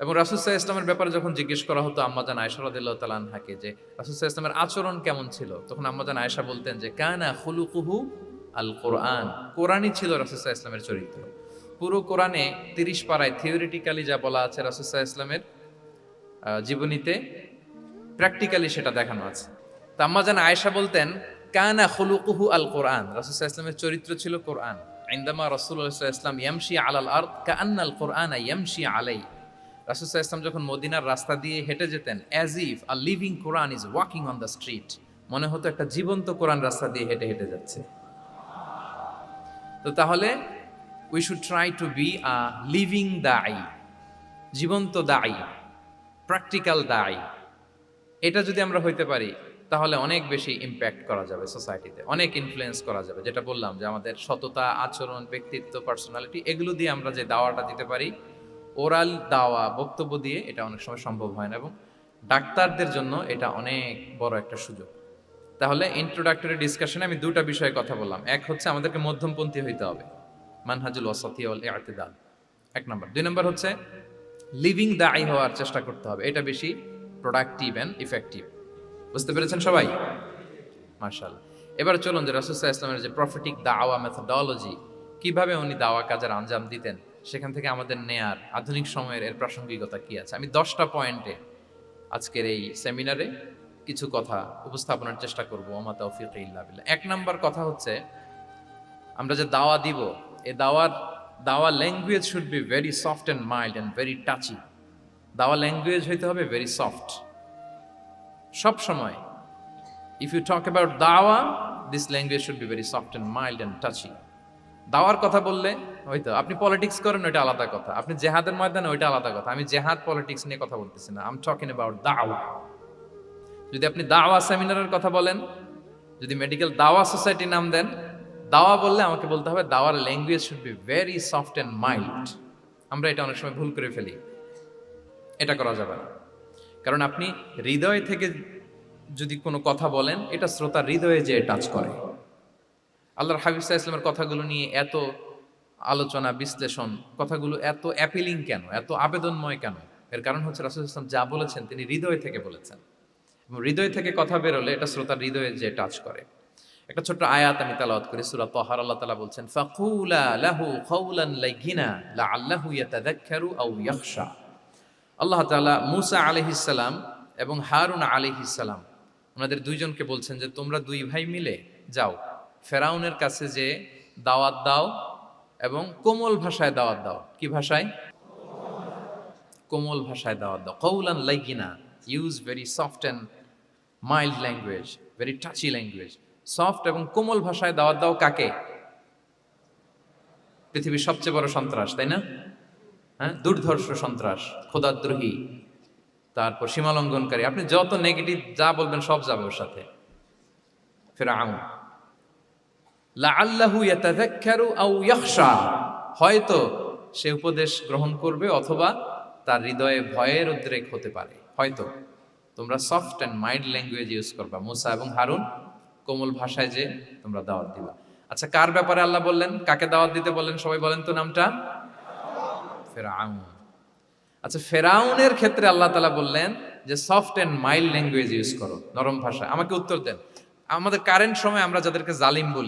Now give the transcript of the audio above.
এবং রাসূল সাল্লাল্লাহু আলাইহি ওয়াসাল্লামের ব্যাপারে যখন জিজ্ঞেস করা হতো আম্মাজান আয়েশা রাদিয়াল্লাহু তাআলা আনহাকে যে রাসূল সাল্লাল্লাহু আলাইহি ওয়াসাল্লামের আচরণ কেমন ছিল, তখন আম্মাজান আয়েশা বলতেন যে কানা খুলুকুহু আল কোরআন, কোরআনই ছিল রাসূল সাল্লাল্লাহু আলাইহি ওয়াসাল্লামের চরিত্র। পুরো কোরআনে 30 পারায় থিওরিটিক্যালি যা বলা আছে রাসূল সাল্লাল্লাহু আলাইহি ওয়াসাল্লামের জীবনীতে প্র্যাকটিক্যালি সেটা দেখানো আছে। তো আম্মাজান আয়েশা বলতেন কানা খুলুকুহু আল কোরআন, রাসূল সাল্লাল্লাহু আলাইহি ওয়াসাল্লামের চরিত্র ছিল কোরআন। ইনদামা রাসূলুল্লাহ সাল্লাল্লাহু আলাইহি ওয়াসাল্লাম ইয়ামশি আলাল আরদ কাআন্নাল কোরআনা ইয়ামশি আলাইহি, রাসূল সাল্লাল্লাহু আলাইহি ওয়াসাল্লাম যখন মদিনার রাস্তা দিয়ে হেঁটে যেতেন, as if a living Quran is walking on the street, মনে হতো একটা জীবন্ত কোরআন রাস্তা দিয়ে হেঁটে হেঁটে যাচ্ছে। তো তাহলে we should try to be a living দাঈ, জীবন্ত দাঈ, প্র্যাকটিক্যাল দাঈ। এটা যদি আমরা হইতে পারি তাহলে অনেক বেশি ইম্প্যাক্ট করা যাবে সোসাইটিতে, অনেক ইনফ্লুয়েন্স করা যাবে। যেটা বললাম যে আমাদের সততা, আচরণ, ব্যক্তিত্ব, পার্সোনালিটি, এগুলো দিয়ে আমরা যে দাওয়াটা দিতে পারি, ওরাল দাওয়া, বক্তব্য দিয়ে এটা অনেক সময় সম্ভব হয় না, এবং ডাক্তারদের জন্য এটা অনেক বড় একটা সুযোগ। তাহলে ইন্ট্রোডাক্টরি ডিসকাশনে আমি দুটা বিষয়ে কথা বললাম। এক হচ্ছে আমাদেরকে মধ্যমপন্থী হইতে হবে, মানহাজুল ওয়াসাতি ওয়াল ইআতিদাল, এক নম্বর। দুই নম্বর হচ্ছে লিভিং দাঈ হওয়ার চেষ্টা করতে হবে, এটা বেশি প্রোডাক্টিভ অ্যান্ড ইফেক্টিভ। বুঝতে পেরেছেন সবাই? মাশাআল্লাহ। এবার চলুন যে রাসূল সাল্লাল্লাহু আলাইহি ওয়াসাল্লামের যে প্রফেটিক দাওয়া মেথোডোলজি, কিভাবে উনি দাওয়া কাজের আঞ্জাম দিতেন, সেখান থেকে আমাদের নেয়ার আধুনিক সময়ের এর প্রাসঙ্গিকতা কি আছে, আমি 10টা পয়েন্টে আজকের এই সেমিনারে কিছু কথা উপস্থাপনের চেষ্টা করব। ওমা তাওফীকি ইল্লা বিল্লাহ। এক নাম্বার কথা হচ্ছে, আমরা যে দাওয়া দিব, এই দাওয়া language should be very soft and mild and very touchy. দাওয়া ল্যাঙ্গুয়েজ হইতে হবে ভেরি সফট। সব সময় ইফ ইউ টক অ্যাবাউট দাওয়া, this language should be very soft and mild and touchy. দাওয়ার কথা বললে হয়তো আপনি পলিটিক্স করেন, ওইটা আলাদা কথা, আপনি জেহাদের ময়দানে, ওইটা আলাদা কথা। আমি জেহাদ পলিটিক্স নিয়ে কথা বলতেছি না, আই এম টকিং অ্যাবাউট দাওয়া। যদি আপনি দাওয়া সেমিনারের কথা বলেন, যদি মেডিকেল দাওয়া সোসাইটি নাম দেন, দাওয়া বললে আমাকে বলতে হবে দাওয়ার language should be very soft and mild. আমরা এটা অনেক সময় ভুল করে ফেলি, এটা করা যাবে না। কারণ আপনি হৃদয় থেকে যদি কোনো কথা বলেন, এটা শ্রোতার হৃদয়ে যে টাচ করে। আল্লাহর হাবিব সাল্লাল্লাহু আলাইহি ওয়াসাল্লামের কথাগুলো নিয়ে এত আলোচনা, বিশ্লেষণ, কথাগুলো এত অ্যাপিলিং কেন, এত আবেদনময় কেন? এর কারণ হচ্ছে রাসূল সাল্লাল্লাহু আলাইহি ওয়াসাল্লাম যা বলেছেন তিনি হৃদয় থেকে বলেছেন, এবং হৃদয় থেকে কথা বেরোলে এটা শ্রোতার হৃদয়ে যে টাচ করে। একটা ছোট্ট আয়াত আমি তেলাওয়াত করি, সূরা তাহার। আল্লাহ তাআলা বলছেন, ফাকুলা লাহু কাওলান লাইয়িনা লাআল্লাহু ইয়াতাযাক্কারু আও ইয়াখশা। আল্লাহ তাআলা মূসা আলাইহিস সালাম এবং হারুন আলাইহিস সালাম, ওনাদের দুইজনকে বলছেন যে তোমরা দুই ভাই মিলে যাও, ফেরাউনের কাছে যে দাওয়াত দাও এবং কোমল ভাষায় দাওয়াত দাও। কি ভাষায়? কোমল ভাষায় দাওয়াত দাও। কাওলান লাইয়িনা, use very soft and mild language, very touchy language. Soft এবং কোমল ভাষায় দাওয়াত দাও কাকে? পৃথিবীর সবচেয়ে বড় সন্ত্রাস, তাই না? হ্যাঁ, দুর্ধর্ষ সন্ত্রাস, খোদাদ্রোহী, তারপর সীমালঙ্ঘনকারী, আপনি যত নেগেটিভ যা বলবেন সব যাবে ওর সাথে। ফিরআউন, লাআল্লাহু ইয়াতাযাক্কারু আও ইয়াখশা, হয়তো সে উপদেশ গ্রহণ করবে অথবা তার হৃদয়ে ভয়ের উদ্রেক হতে পারে। হয়তো তোমরা soft and mild language use করবা, মূসা এবং হারুন, কোমল ভাষায় যে তোমরা দাওয়াত দিবা। আচ্ছা, কার ব্যাপারে আল্লাহ বললেন, কাকে দাওয়াত দিতে বললেন? সবাই বলেন তো নামটা। ফেরাউন। আচ্ছা, ফেরাউনের ক্ষেত্রে আল্লাহ তাআলা বললেন যে soft and mild language use করো, নরম ভাষা। আমাকে উত্তর দেন, আমাদের কারেন্ট সময় আমরা যাদেরকে জালিম বলি,